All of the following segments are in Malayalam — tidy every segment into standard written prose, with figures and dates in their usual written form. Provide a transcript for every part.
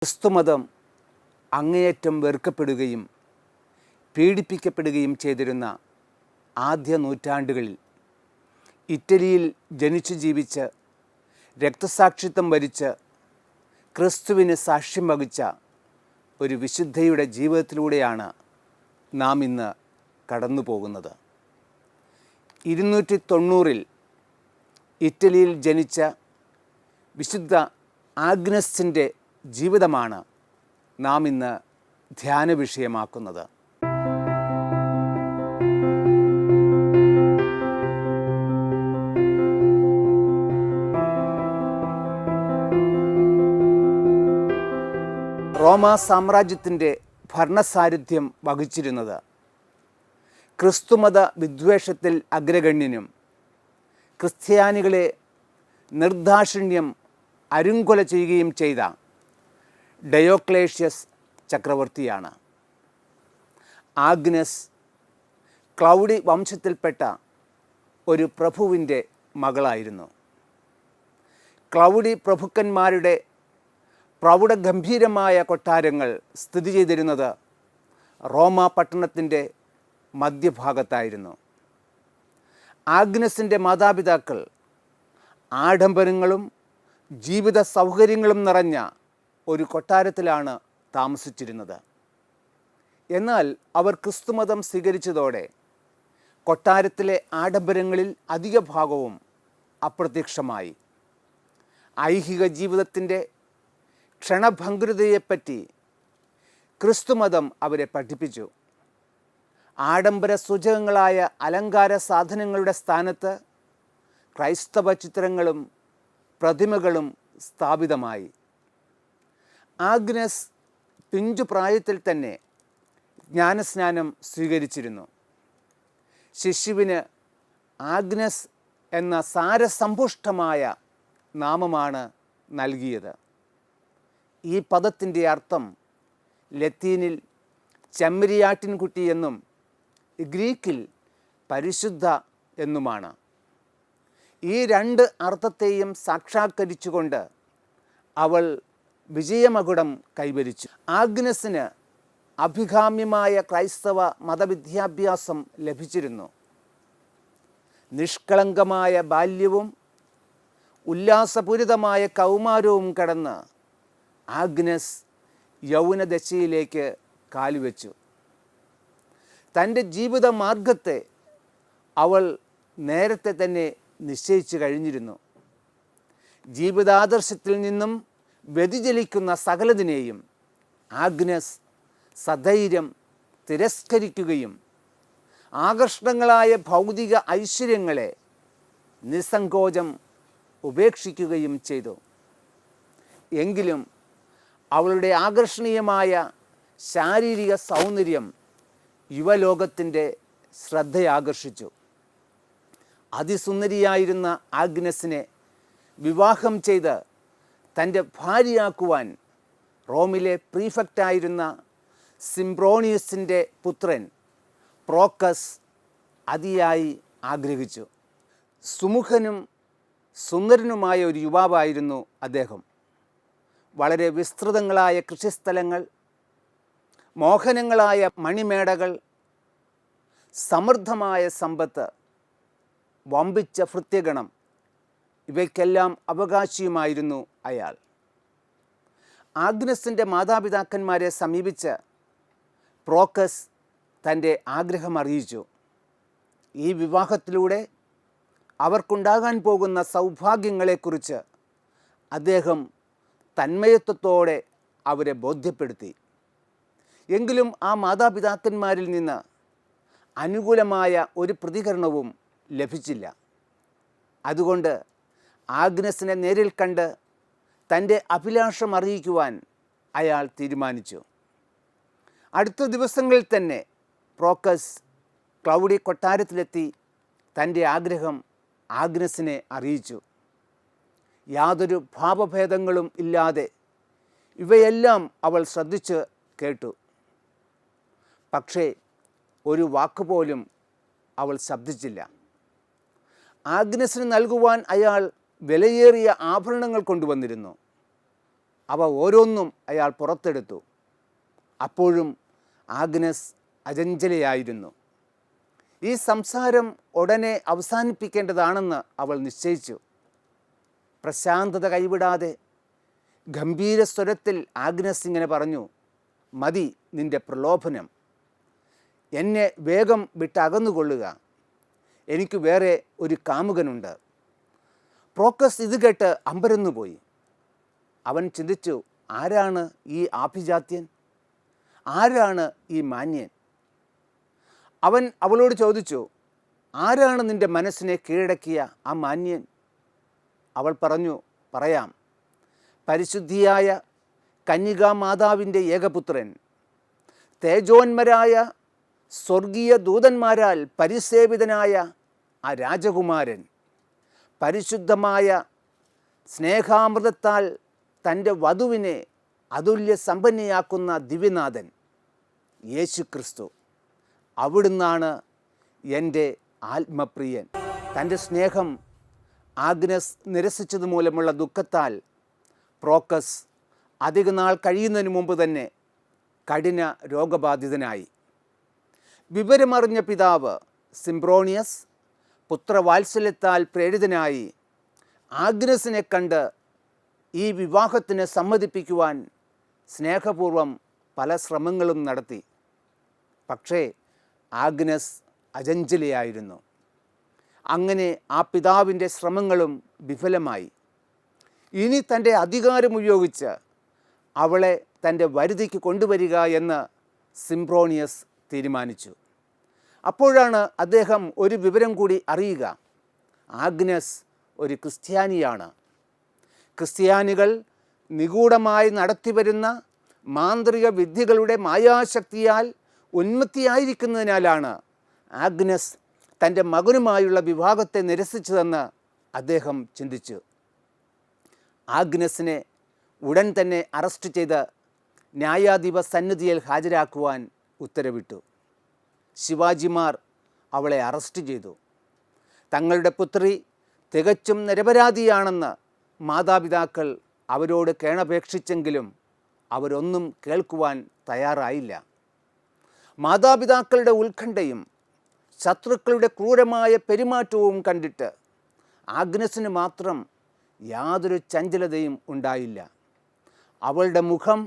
ക്രിസ്തുമതം അങ്ങേയറ്റം വെറുക്കപ്പെടുകയും പീഡിപ്പിക്കപ്പെടുകയും ചെയ്തിരുന്ന ആദ്യ നൂറ്റാണ്ടുകളിൽ ഇറ്റലിയിൽ ജനിച്ചു ജീവിച്ച് രക്തസാക്ഷിത്വം വരിച്ച് ക്രിസ്തുവിന് സാക്ഷ്യം വഹിച്ച ഒരു വിശുദ്ധയുടെ ജീവിതത്തിലൂടെയാണ് നാം ഇന്ന് കടന്നു പോകുന്നത്. 290 ഇറ്റലിയിൽ ജനിച്ച വിശുദ്ധ ആഗ്നസിൻ്റെ ജീവിതമാണ് നാം ഇന്ന് ധ്യാന വിഷയമാക്കുന്നത്. റോമാ സാമ്രാജ്യത്തിൻ്റെ ഭരണസാരഥ്യം വഹിച്ചിരുന്നത് ക്രിസ്തുമത വിദ്വേഷത്തിൽ അഗ്രഗണ്യനും ക്രിസ്ത്യാനികളെ നിർദാക്ഷിണ്യം അരുങ്കൊല ചെയ്യുകയും ചെയ്ത ഡയോക്ലേഷ്യസ് ചക്രവർത്തിയാണ്. ആഗ്നസ് ക്ലൗഡി വംശത്തിൽപ്പെട്ട ഒരു പ്രഭുവിൻ്റെ മകളായിരുന്നു. ക്ലൗഡി പ്രഭുക്കന്മാരുടെ പ്രൗഢഗംഭീരമായ കൊട്ടാരങ്ങൾ സ്ഥിതി ചെയ്തിരുന്നത് റോമാ പട്ടണത്തിൻ്റെ മധ്യഭാഗത്തായിരുന്നു. ആഗ്നസിൻ്റെ മാതാപിതാക്കൾ ആഡംബരങ്ങളും ജീവിത സൗകര്യങ്ങളും നിറഞ്ഞ ഒരു കൊട്ടാരത്തിലാണ് താമസിച്ചിരുന്നത്. എന്നാൽ അവർ ക്രിസ്തുമതം സ്വീകരിച്ചതോടെ കൊട്ടാരത്തിലെ ആഡംബരങ്ങളിൽ അധിക ഭാഗവും അപ്രത്യക്ഷമായി. ഐഹിക ജീവിതത്തിൻ്റെ ക്ഷണഭംഗുരതയെപ്പറ്റി ക്രിസ്തുമതം അവരെ പഠിപ്പിച്ചു. ആഡംബര സൂചകങ്ങളായ അലങ്കാര സാധനങ്ങളുടെ സ്ഥാനത്ത് ക്രൈസ്തവ ചിത്രങ്ങളും പ്രതിമകളും സ്ഥാപിതമായി. ആഗ്നസ് പിഞ്ചുപ്രായത്തിൽ തന്നെ ജ്ഞാനസ്നാനം സ്വീകരിച്ചിരുന്നു. ശിശുവിന് ആഗ്നസ് എന്ന സാരസമ്പുഷ്ടമായ നാമമാണ് നൽകിയത്. ഈ പദത്തിൻ്റെ അർത്ഥം ലത്തീനിൽ ചെമ്മരിയാട്ടിൻകുട്ടി എന്നും ഗ്രീക്കിൽ പരിശുദ്ധ എന്നുമാണ്. ഈ രണ്ട് അർത്ഥത്തെയും സാക്ഷാത്കരിച്ചുകൊണ്ട് അവൾ വിജയമകുടം കൈവരിച്ചു. ആഗ്നസിന് അഭികാമ്യമായ ക്രൈസ്തവ മതവിദ്യാഭ്യാസം ലഭിച്ചിരുന്നു. നിഷ്കളങ്കമായ ബാല്യവും ഉല്ലാസപൂരിതമായ കൗമാരവും കടന്ന് ആഗ്നസ് യൗവനദശയിലേക്ക് കാലുവെച്ചു. തൻ്റെ ജീവിത മാർഗത്തെ അവൾ നേരത്തെ തന്നെ നിശ്ചയിച്ചു കഴിഞ്ഞിരുന്നു. ജീവിതാദർശത്തിൽ നിന്നും വ്യതിചലിക്കുന്ന സകലതിനെയും ആഗ്നസ് സധൈര്യം തിരസ്കരിക്കുകയും ആകർഷണങ്ങളായ ഭൗതിക ഐശ്വര്യങ്ങളെ നിസ്സങ്കോചം ഉപേക്ഷിക്കുകയും ചെയ്തു. എങ്കിലും അവളുടെ ആകർഷണീയമായ ശാരീരിക സൗന്ദര്യം യുവലോകത്തിൻ്റെ ശ്രദ്ധയാകർഷിച്ചു. അതിസുന്ദരിയായിരുന്ന ആഗ്നസിനെ വിവാഹം ചെയ്ത് തൻ്റെ ഭാര്യയാക്കുവാൻ റോമിലെ പ്രീഫെക്റ്റായിരുന്ന സിംബ്രോണിയസിൻ്റെ പുത്രൻ പ്രോക്കസ് അതിയായി ആഗ്രഹിച്ചു. സുമുഖനും സുന്ദരനുമായ ഒരു യുവാവായിരുന്നു അദ്ദേഹം. വളരെ വിസ്തൃതങ്ങളായ കൃഷിസ്ഥലങ്ങൾ, മോഹനങ്ങളായ മണിമേടകൾ, സമൃദ്ധമായ സമ്പത്ത്, വമ്പിച്ച ഭൃത്യഗണം, ഇവയ്ക്കെല്ലാം അവകാശിയുമായിരുന്നു അയാൾ. ആഗ്നസിൻ്റെ മാതാപിതാക്കന്മാരെ സമീപിച്ച് പ്രോക്കസ് തൻ്റെ ആഗ്രഹം അറിയിച്ചു. ഈ വിവാഹത്തിലൂടെ അവർക്കുണ്ടാകാൻ പോകുന്ന സൗഭാഗ്യങ്ങളെക്കുറിച്ച് അദ്ദേഹം തന്മയത്വത്തോടെ അവരെ ബോധ്യപ്പെടുത്തി. എങ്കിലും ആ മാതാപിതാക്കന്മാരിൽ നിന്ന് അനുകൂലമായ ഒരു പ്രതികരണവും ലഭിച്ചില്ല. അതുകൊണ്ട് ആഗ്നസിനെ നേരിൽ കണ്ട് തൻ്റെ അഭിലാഷം അറിയിക്കുവാൻ അയാൾ തീരുമാനിച്ചു. അടുത്ത ദിവസങ്ങളിൽ തന്നെ പ്രോക്കസ് ക്ലൗഡി കൊട്ടാരത്തിലെത്തി തൻ്റെ ആഗ്രഹം ആഗ്നസിനെ അറിയിച്ചു. യാതൊരു ഭാവഭേദങ്ങളും ഇല്ലാതെ ഇവയെല്ലാം അവൾ ശ്രദ്ധിച്ച് കേട്ടു. പക്ഷേ ഒരു വാക്കുപോലും അവൾ ശബ്ദിച്ചില്ല. ആഗ്നസിന് നൽകുവാൻ അയാൾ വിലയേറിയ ആഭരണങ്ങൾ കൊണ്ടുവന്നിരുന്നു. അവ ഓരോന്നും അയാൾ പുറത്തെടുത്തു. അപ്പോഴും ആഗ്നസ് അചഞ്ചലയായിരുന്നു. ഈ സംസാരം ഉടനെ അവസാനിപ്പിക്കേണ്ടതാണെന്ന് അവൾ നിശ്ചയിച്ചു. പ്രശാന്തത കൈവിടാതെ ഗംഭീര സ്വരത്തിൽ ആഗ്നസ് ഇങ്ങനെ പറഞ്ഞു, മതി നിന്റെ പ്രലോഭനം, എന്നെ വേഗം വിട്ടകന്നുകൊള്ളുക, എനിക്ക് വേറെ ഒരു കാമുകനുണ്ട്. പ്രോക്കസ് ഇത് കേട്ട് അമ്പരന്നുപോയി. അവൻ ചിന്തിച്ചു, ആരാണ് ഈ ആഭിജാത്യൻ? ആരാണ് ഈ മാന്യൻ? അവൻ അവളോട് ചോദിച്ചു, ആരാണ് നിന്റെ മനസ്സിനെ കീഴടക്കിയ ആ മാന്യൻ? അവൾ പറഞ്ഞു, പറയാം, പരിശുദ്ധിയായ കന്യകാമാതാവിൻ്റെ ഏകപുത്രൻ, തേജോന്മരായ സ്വർഗീയ ദൂതന്മാരാൽ പരിസേവിതനായ ആ രാജകുമാരൻ, പരിശുദ്ധമായ സ്നേഹാമൃതത്താൽ തൻ്റെ വധുവിനെ അതുല്യ സമ്പന്നയാക്കുന്ന ദിവ്യനാഥൻ യേശുക്രിസ്തു. അവിടുന്നാണ് എൻ്റെ ആത്മപ്രിയൻ. തൻ്റെ സ്നേഹം ആഗ്നസ് നിരസിച്ചത് മൂലമുള്ള ദുഃഖത്താൽ പ്രോക്കസ് അധികനാൾ കഴിയുന്നതിന് മുമ്പ് തന്നെ കഠിന രോഗബാധിതനായി. വിവരമറിഞ്ഞ പിതാവ് സിംബ്രോണിയസ് പുത്രവാത്സല്യത്താൽ പ്രേരിതനായി ആഗ്നസിനെ കണ്ട് ഈ വിവാഹത്തിന് സമ്മതിപ്പിക്കുവാൻ സ്നേഹപൂർവം പല ശ്രമങ്ങളും നടത്തി. പക്ഷേ ആഗ്നസ് അചഞ്ചലയായിരുന്നു. അങ്ങനെ ആ പിതാവിൻ്റെ ശ്രമങ്ങളും വിഫലമായി. ഇനി തൻ്റെ അധികാരം ഉപയോഗിച്ച് അവളെ തൻ്റെ വരുതിക്ക് കൊണ്ടുവരിക എന്ന് സിംബ്രോണിയസ് തീരുമാനിച്ചു. അപ്പോഴാണ് അദ്ദേഹം ഒരു വിവരം കൂടി അറിയുക. ആഗ്നസ് ഒരു ക്രിസ്ത്യാനിയാണ്. ക്രിസ്ത്യാനികൾ നിഗൂഢമായി നടത്തിവരുന്ന മാന്ത്രിക വിദ്യകളുടെ മായാശക്തിയാൽ ഉന്മത്തിയായിരിക്കുന്നതിനാലാണ് ആഗ്നസ് തൻ്റെ മകനുമായുള്ള വിവാഹത്തെ നിരസിച്ചതെന്ന് അദ്ദേഹം ചിന്തിച്ചു. ആഗ്നസിനെ ഉടൻ തന്നെ അറസ്റ്റ് ചെയ്ത് ന്യായാധിപ സന്നിധിയിൽ ഹാജരാക്കുവാൻ ഉത്തരവിട്ടു. ശിവാജിമാർ അവളെ അറസ്റ്റ് ചെയ്തു. തങ്ങളുടെ പുത്രി തികച്ചും നിരപരാധിയാണെന്ന് മാതാപിതാക്കൾ അവരോട് കേണപേക്ഷിച്ചെങ്കിലും അവരൊന്നും കേൾക്കുവാൻ തയ്യാറായില്ല. മാതാപിതാക്കളുടെ ഉത്കണ്ഠയും ശത്രുക്കളുടെ ക്രൂരമായ പെരുമാറ്റവും കണ്ടിട്ട് ആഗ്നസിന് മാത്രം യാതൊരു ചഞ്ചലതയും ഉണ്ടായില്ല. അവളുടെ മുഖം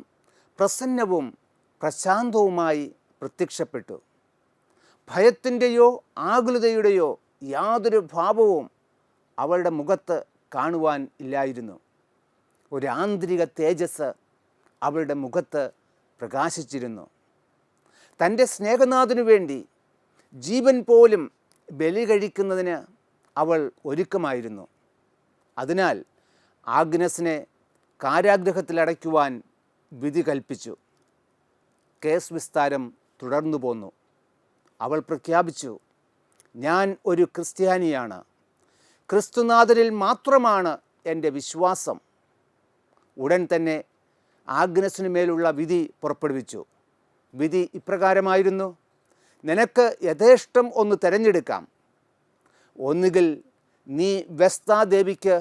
പ്രസന്നവും പ്രശാന്തവുമായി പ്രത്യക്ഷപ്പെട്ടു. ഭയത്തിൻ്റെയോ ആകുലതയുടെയോ യാതൊരു ഭാവവും അവളുടെ മുഖത്ത് കാണുവാൻ ഇല്ലായിരുന്നു. ഒരു ആന്തരിക തേജസ് അവളുടെ മുഖത്ത് പ്രകാശിച്ചിരുന്നു. തൻ്റെ സ്നേഹനാഥനു വേണ്ടി ജീവൻ പോലും ബലി കഴിക്കുന്നതിന് അവൾ ഒരുക്കമായിരുന്നു. അതിനാൽ ആഗ്നസിനെ കാരാഗൃഹത്തിലടയ്ക്കുവാൻ വിധി കൽപ്പിച്ചു. കേസ് വിസ്താരം തുടർന്നു പോന്നു. അവൾ പ്രഖ്യാപിച്ചു, ഞാൻ ഒരു ക്രിസ്ത്യാനിയാണ്. ക്രിസ്തുനാഥനിൽ മാത്രമാണ് എൻ്റെ വിശ്വാസം. ഉടൻ തന്നെ ആഗ്നസിനു മേലുള്ള വിധി പുറപ്പെടുവിച്ചു. വിധി ഇപ്രകാരമായിരുന്നു: നിനക്ക് യഥേഷ്ടം ഒന്ന് തിരഞ്ഞെടുക്കാം. ഒന്നുകിൽ നീ വെസ്താദേവിക്ക്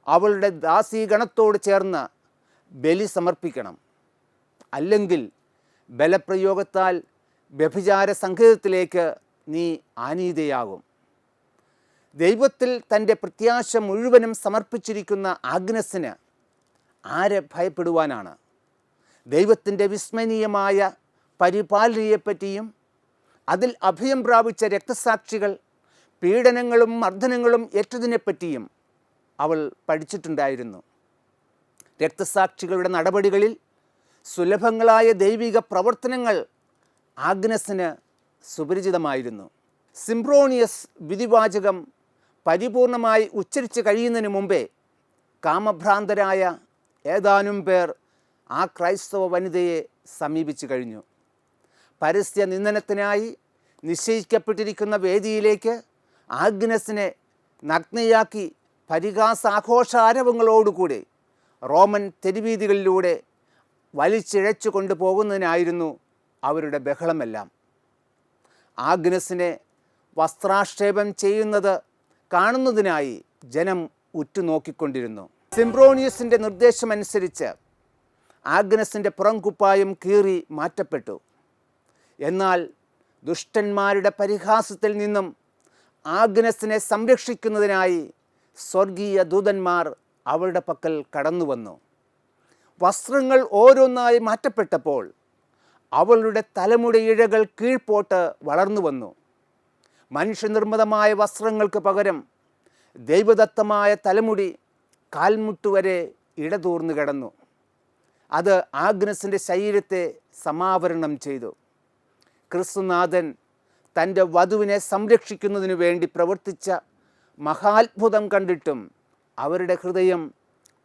അവളുടെ ദാസീഗണത്തോട് ചേർന്ന് ബലി സമർപ്പിക്കണം, അല്ലെങ്കിൽ ബലപ്രയോഗത്താൽ വ്യഭിചാര സംഗീതത്തിലേക്ക് നീ ആനീതയാകും. ദൈവത്തിൽ തൻ്റെ പ്രത്യാശ മുഴുവനും സമർപ്പിച്ചിരിക്കുന്ന ആഗ്നസിന് ആരെ ഭയപ്പെടുവാനാണ്? ദൈവത്തിൻ്റെ വിസ്മരണീയമായ പരിപാലനയെപ്പറ്റിയും അതിൽ അഭയം പ്രാപിച്ച രക്തസാക്ഷികൾ പീഡനങ്ങളും മർദ്ദനങ്ങളും ഏറ്റതിനെപ്പറ്റിയും അവൾ പഠിച്ചിട്ടുണ്ടായിരുന്നു. രക്തസാക്ഷികളുടെ നടപടികളിൽ സുലഭങ്ങളായ ദൈവിക പ്രവർത്തനങ്ങൾ ആഗ്നസിന് സുപരിചിതമായിരുന്നു. സിംബ്രോണിയസ് വിധിവാചകം പരിപൂർണമായി ഉച്ചരിച്ച് കഴിയുന്നതിന് മുമ്പേ കാമഭ്രാന്തരായ ഏതാനും പേർ ആ ക്രൈസ്തവ വനിതയെ സമീപിച്ചു കഴിഞ്ഞു. പരസ്യ നിന്ദനത്തിനായി നിശ്ചയിക്കപ്പെട്ടിരിക്കുന്ന വേദിയിലേക്ക് ആഗ്നസിനെ നഗ്നയാക്കി പരിഹാസാഘോഷാരവങ്ങളോടുകൂടി റോമൻ തെരുവീതികളിലൂടെ വലിച്ചിഴച്ചു കൊണ്ടുപോകുന്നതിനായിരുന്നു അവരുടെ ബഹളമെല്ലാം. ആഗ്നസിനെ വസ്ത്രാക്ഷേപം ചെയ്യുന്നത് കാണുന്നതിനായി ജനം ഉറ്റുനോക്കിക്കൊണ്ടിരുന്നു. സിംബ്രോണിയസിൻ്റെ നിർദ്ദേശമനുസരിച്ച് ആഗ്നസിൻ്റെ പുറംകുപ്പായം കീറി മാറ്റപ്പെട്ടു. എന്നാൽ ദുഷ്ടന്മാരുടെ പരിഹാസത്തിൽ നിന്നും ആഗ്നസിനെ സംരക്ഷിക്കുന്നതിനായി സ്വർഗീയ ദൂതന്മാർ അവളുടെ പക്കൽ കടന്നു വന്നു. വസ്ത്രങ്ങൾ ഓരോന്നായി മാറ്റപ്പെട്ടപ്പോൾ അവളുടെ തലമുടി ഇഴകൾ കീഴ്പോട്ട് വളർന്നു വന്നു. മനുഷ്യനിർമ്മിതമായ വസ്ത്രങ്ങൾക്ക് പകരം ദൈവദത്തമായ തലമുടി കാൽമുട്ടുവരെ ഇടതൂർന്നു കിടന്നു. അത് ആഗ്നസിൻ്റെ ശരീരത്തെ സമാവരണം ചെയ്തു. ക്രിസ്തുനാഥൻ തൻ്റെ വധുവിനെ സംരക്ഷിക്കുന്നതിനു വേണ്ടി പ്രവർത്തിച്ച മഹാത്ഭുതം കണ്ടിട്ടും അവരുടെ ഹൃദയം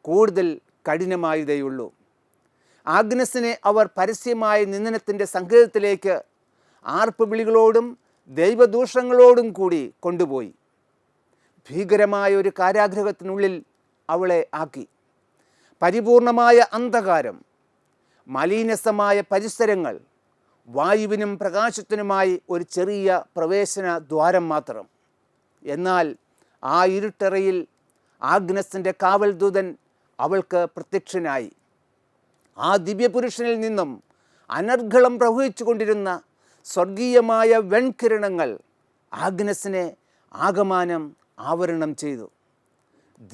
കൂടുതൽ കഠിനമായതേയുള്ളൂ. ആഗ്നസിനെ അവർ പരസ്യമായ നിന്ദനത്തിൻ്റെ സങ്കേതത്തിലേക്ക് ആർപ്പുവിളികളോടും ദൈവദൂഷണങ്ങളോടും കൂടി കൊണ്ടുപോയി. ഭീകരമായ ഒരു കാരാഗൃഹത്തിനുള്ളിൽ അവളെ ആക്കി. പരിപൂർണമായ അന്ധകാരം, മലീനസമായ പരിസരങ്ങൾ, വായുവിനും പ്രകാശത്തിനുമായി ഒരു ചെറിയ പ്രവേശന ദ്വാരം മാത്രം. എന്നാൽ ആ ഇരുട്ടറയിൽ ആഗ്നസിൻ്റെ കാവൽ ദൂതൻ അവൾക്ക് പ്രത്യക്ഷനായി. ആ ദിവ്യപുരുഷനിൽ നിന്നും അനർഘളം പ്രവഹിച്ചു കൊണ്ടിരുന്ന സ്വർഗീയമായ വെൺകിരണങ്ങൾ ആഗ്നസിനെ ആകമാനം ആവരണം ചെയ്തു.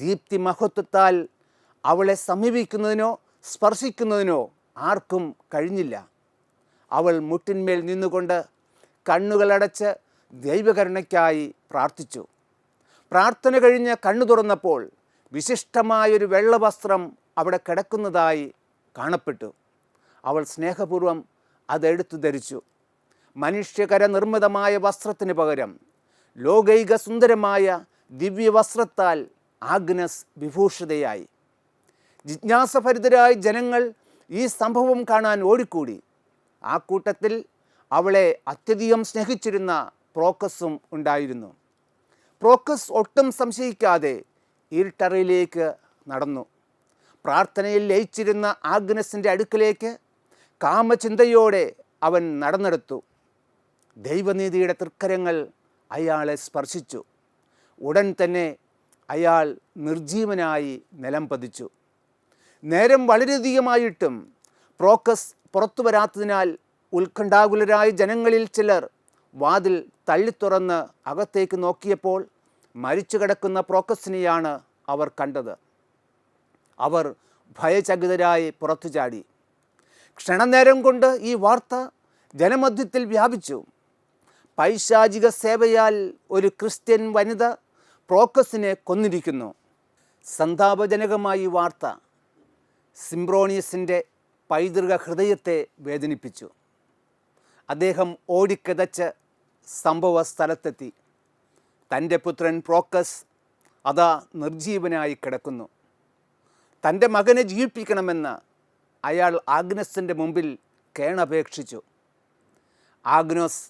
ദീപ്തി മഹത്വത്താൽ അവളെ സമീപിക്കുന്നതിനോ സ്പർശിക്കുന്നതിനോ ആർക്കും കഴിഞ്ഞില്ല. അവൾ മുട്ടിന്മേൽ നിന്നുകൊണ്ട് കണ്ണുകളടച്ച് ദൈവകരുണയ്ക്കായി പ്രാർത്ഥിച്ചു. പ്രാർത്ഥന കഴിഞ്ഞ് കണ്ണു തുറന്നപ്പോൾ വിശിഷ്ടമായൊരു വെള്ളവസ്ത്രം അവിടെ കിടക്കുന്നതായി കാണപ്പെട്ടു. അവൾ സ്നേഹപൂർവ്വം അതെടുത്തു ധരിച്ചു. മനുഷ്യകര നിർമ്മിതമായ വസ്ത്രത്തിന് പകരം ലോകൈക സുന്ദരമായ ദിവ്യവസ്ത്രത്താൽ ആഗ്നസ് വിഭൂഷിതയായി. ജിജ്ഞാസഭരിതരായ ജനങ്ങൾ ഈ സംഭവം കാണാൻ ഓടിക്കൂടി. ആ കൂട്ടത്തിൽ അവളെ അത്യധികം സ്നേഹിച്ചിരുന്ന പ്രോക്കസും ഉണ്ടായിരുന്നു. പ്രോക്കസ് ഒട്ടും സംശയിക്കാതെ ഇരുട്ടറയിലേക്ക് നടന്നു. പ്രാർത്ഥനയിൽ ലയിച്ചിരുന്ന ആഗ്നസിൻ്റെ അടുക്കലേക്ക് കാമചിന്തയോടെ അവൻ നടന്നെടുത്തു. ദൈവനീതിയുടെ തൃക്കരങ്ങൾ അയാളെ സ്പർശിച്ചു. ഉടൻ തന്നെ അയാൾ നിർജീവനായി നിലം പതിച്ചു. നേരം വളരെയധികമായിട്ടും പ്രോക്കസ് പുറത്തു വരാത്തതിനാൽ ഉത്കണ്ഠാകുലരായ ജനങ്ങളിൽ ചിലർ വാതിൽ തള്ളിത്തുറന്ന് അകത്തേക്ക് നോക്കിയപ്പോൾ മരിച്ചു കിടക്കുന്ന പ്രോക്കസിനെയാണ് അവർ കണ്ടത്. അവർ ഭയചകിതരായി പുറത്തു ചാടി. ക്ഷണനേരം കൊണ്ട് ഈ വാർത്ത ജനമധ്യത്തിൽ വ്യാപിച്ചു. പൈശാചിക സേവയാൽ ഒരു ക്രിസ്ത്യൻ വനിത പ്രോക്കസിനെ കൊന്നിരിക്കുന്നു. സന്താപജനകമായ ഈ വാർത്ത സിംബ്രോണിയസിൻ്റെ പൈതൃക ഹൃദയത്തെ വേദനിപ്പിച്ചു. അദ്ദേഹം ഓടിക്കിതച്ച് സംഭവ സ്ഥലത്തെത്തി. തൻ്റെ പുത്രൻ പ്രോക്കസ് അതാ നിർജീവനായി കിടക്കുന്നു. തൻ്റെ മകനെ ജീവിപ്പിക്കണമെന്ന് അയാൾ ആഗ്നസിൻ്റെ മുമ്പിൽ കേണപേക്ഷിച്ചു. ആഗ്നോസ്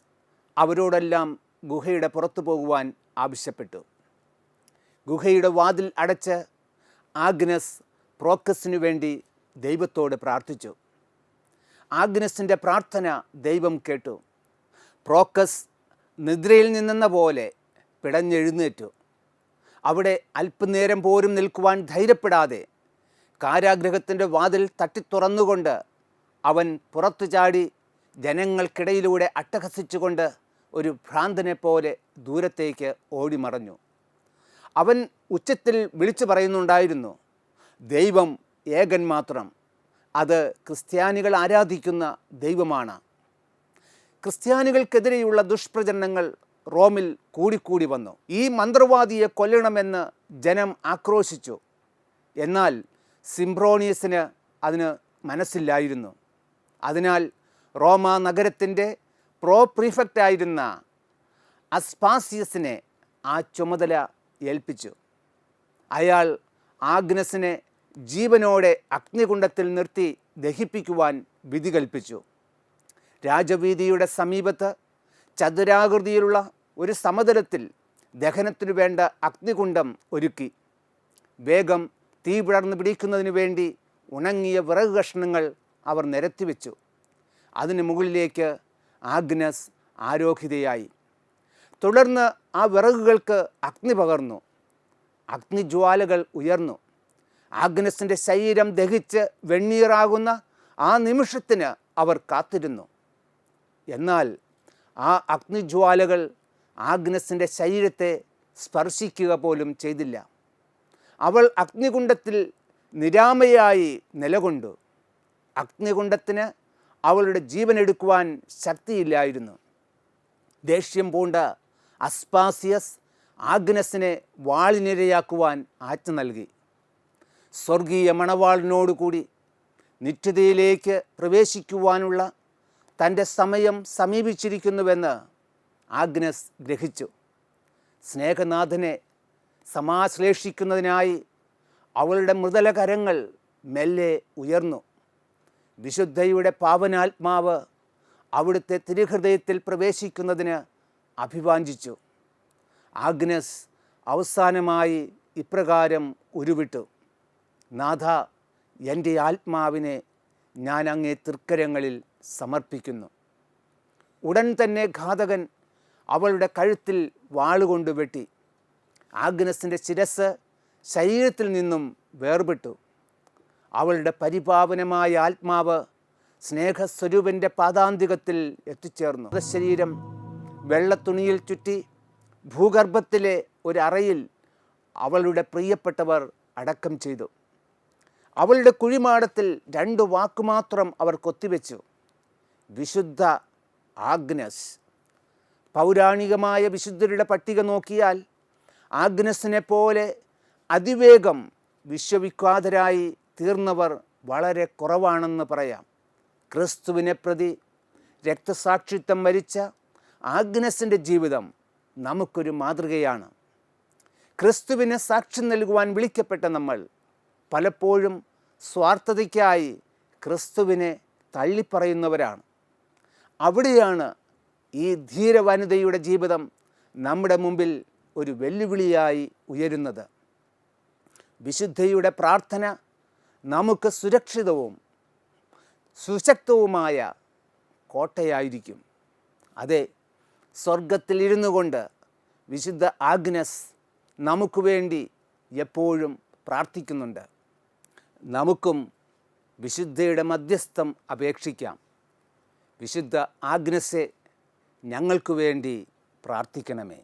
അവരോടെല്ലാം ഗുഹയുടെ പുറത്തു പോകുവാൻ ആവശ്യപ്പെട്ടു. ഗുഹയുടെ വാതിൽ അടച്ച് ആഗ്നസ് പ്രോക്കസിനു വേണ്ടി ദൈവത്തോട് പ്രാർത്ഥിച്ചു. ആഗ്നസിൻ്റെ പ്രാർത്ഥന ദൈവം കേട്ടു. പ്രോക്കസ് നിദ്രയിൽ നിന്നെന്ന പോലെ പിടഞ്ഞെഴുന്നേറ്റു. അവിടെ അല്പനേരം പോലും നിൽക്കുവാൻ ധൈര്യപ്പെടാതെ കാരാഗൃഹത്തിൻ്റെ വാതിൽ തട്ടിത്തുറന്നുകൊണ്ട് അവൻ പുറത്തു ചാടി ജനങ്ങൾക്കിടയിലൂടെ അട്ടഹസിച്ചുകൊണ്ട് ഒരു ഭ്രാന്തനെ പോലെ ദൂരത്തേക്ക് ഓടിമറഞ്ഞു. അവൻ ഉച്ചത്തിൽ വിളിച്ചു പറയുന്നുണ്ടായിരുന്നു, ദൈവം ഏകൻ മാത്രം, അത് ക്രിസ്ത്യാനികൾ ആരാധിക്കുന്ന ദൈവമാണ്. ക്രിസ്ത്യാനികൾക്കെതിരെയുള്ള ദുഷ്പ്രചരണങ്ങൾ റോമിൽ കൂടിക്കൂടി വന്നു. ഈ മന്ത്രവാദിയെ കൊല്ലണമെന്ന് ജനം ആക്രോശിച്ചു. എന്നാൽ സിംബ്രോണിയസിന് അതിന് മനസ്സില്ലായിരുന്നു. അതിനാൽ റോമ നഗരത്തിൻ്റെ പ്രീഫെക്റ്റായിരുന്ന അസ്പാസിയസിനെ ആ ചുമതല ഏൽപ്പിച്ചു. അയാൾ ആഗ്നസിനെ ജീവനോടെ അഗ്നികുണ്ഡത്തിൽ നിർത്തി ദഹിപ്പിക്കുവാൻ വിധി കൽപ്പിച്ചു. രാജവീതിയുടെ സമീപത്ത് ചതുരാകൃതിയിലുള്ള ഒരു സമതലത്തിൽ ദഹനത്തിനു വേണ്ട അഗ്നികുണ്ഡം ഒരുക്കി. വേഗം തീ പിടർന്ന് പിടിക്കുന്നതിന് വേണ്ടി ഉണങ്ങിയ വിറക് കഷ്ണങ്ങൾ അവർ നിരത്തിവെച്ചു. അതിന് മുകളിലേക്ക് ആഗ്നസ് ആരോഹിതയായി. തുടർന്ന് ആ വിറകുകൾക്ക് അഗ്നി പകർന്നു. അഗ്നിജ്വാലകൾ ഉയർന്നു. ആഗ്നസിൻ്റെ ശരീരം ദഹിച്ച് വെണ്ണീറാകുന്ന ആ നിമിഷത്തിന് അവർ കാത്തിരുന്നു. എന്നാൽ ആ അഗ്നിജ്വാലകൾ ആഗ്നസിൻ്റെ ശരീരത്തെ സ്പർശിക്കുക പോലും ചെയ്തില്ല. അവൾ അഗ്നികുണ്ഡത്തിൽ നിരാമയായി നിലകൊണ്ടു. അഗ്നികുണ്ഡത്തിന് അവളുടെ ജീവനെടുക്കുവാൻ ശക്തിയില്ലായിരുന്നു. ദേഷ്യം പൂണ്ട അസ്പാസിയസ് ആഗ്നസിനെ വാളിനിരയാക്കുവാൻ ആജ്ഞ നൽകി. സ്വർഗീയ മണവാളിനോടുകൂടി നിത്യതയിലേക്ക് പ്രവേശിക്കുവാനുള്ള തൻ്റെ സമയം സമീപിച്ചിരിക്കുന്നുവെന്ന് ആഗ്നസ് ഗ്രഹിച്ചു. സ്നേഹനാഥനെ സമാശ്ലേഷിക്കുന്നതിനായി അവളുടെ മൃദുല കരങ്ങൾ മെല്ലെ ഉയർന്നു. വിശുദ്ധയുടെ പാവനാത്മാവ് അവിടുത്തെ തിരുഹൃദയത്തിൽ പ്രവേശിക്കുന്നതിന് അഭിവാഞ്ചിച്ചു. ആഗ്നസ് അവസാനമായി ഇപ്രകാരം ഉരുവിട്ടു: നാഥ, എൻ്റെ ആത്മാവിനെ ഞാൻ അങ്ങേ തൃക്കരങ്ങളിൽ സമർപ്പിക്കുന്നു. ഉടൻ തന്നെ ഘാതകൻ അവളുടെ കഴുത്തിൽ വാളുകൊണ്ട് വെട്ടി. ആഗ്നസിൻ്റെ ശിരസ് ശരീരത്തിൽ നിന്നും വേർപെട്ടു. അവളുടെ പരിപാവനമായ ആത്മാവ് സ്നേഹസ്വരൂപൻ്റെ പാദാന്തികത്തിൽ എത്തിച്ചേർന്നു. ശരീരം വെള്ളത്തുണിയിൽ ചുറ്റി ഭൂഗർഭത്തിലെ ഒരറയിൽ അവളുടെ പ്രിയപ്പെട്ടവർ അടക്കം ചെയ്തു. അവളുടെ കുഴിമാടത്തിൽ 2 വാക്കുമാത്രം അവർ കൊത്തിവെച്ചു: വിശുദ്ധ ആഗ്നസ്. പൗരാണികമായ വിശുദ്ധരുടെ പട്ടിക നോക്കിയാൽ ആഗ്നസിനെ പോലെ അതിവേഗം വിശ്വവിഖ്യാതരായി തീർന്നവർ വളരെ കുറവാണെന്ന് പറയാം. ക്രിസ്തുവിനെ പ്രതി രക്തസാക്ഷിത്വം വരിച്ച ആഗ്നസിൻ്റെ ജീവിതം നമുക്കൊരു മാതൃകയാണ്. ക്രിസ്തുവിന് സാക്ഷ്യം നൽകുവാൻ വിളിക്കപ്പെട്ട നമ്മൾ പലപ്പോഴും സ്വാർത്ഥതയ്ക്കായി ക്രിസ്തുവിനെ തള്ളിപ്പറയുന്നവരാണ്. അവിടെയാണ് ഈ ധീരവനിതയുടെ ജീവിതം നമ്മുടെ മുമ്പിൽ ഒരു വെല്ലുവിളിയായി ഉയരുന്നത്. വിശുദ്ധയുടെ പ്രാർത്ഥന നമുക്ക് സുരക്ഷിതവും സുശക്തവുമായ കോട്ടയായിരിക്കും. അതെ, സ്വർഗത്തിൽ ഇരുന്നു കൊണ്ട് വിശുദ്ധ ആഗ്നസ് നമുക്ക് വേണ്ടി എപ്പോഴും പ്രാർത്ഥിക്കുന്നുണ്ട്. നമുക്കും വിശുദ്ധയുടെ മധ്യസ്ഥം അപേക്ഷിക്കാം. വിശുദ്ധ ആഗ്നസെ, ഞങ്ങൾക്ക് വേണ്ടി പ്രാർത്ഥിക്കണമേ.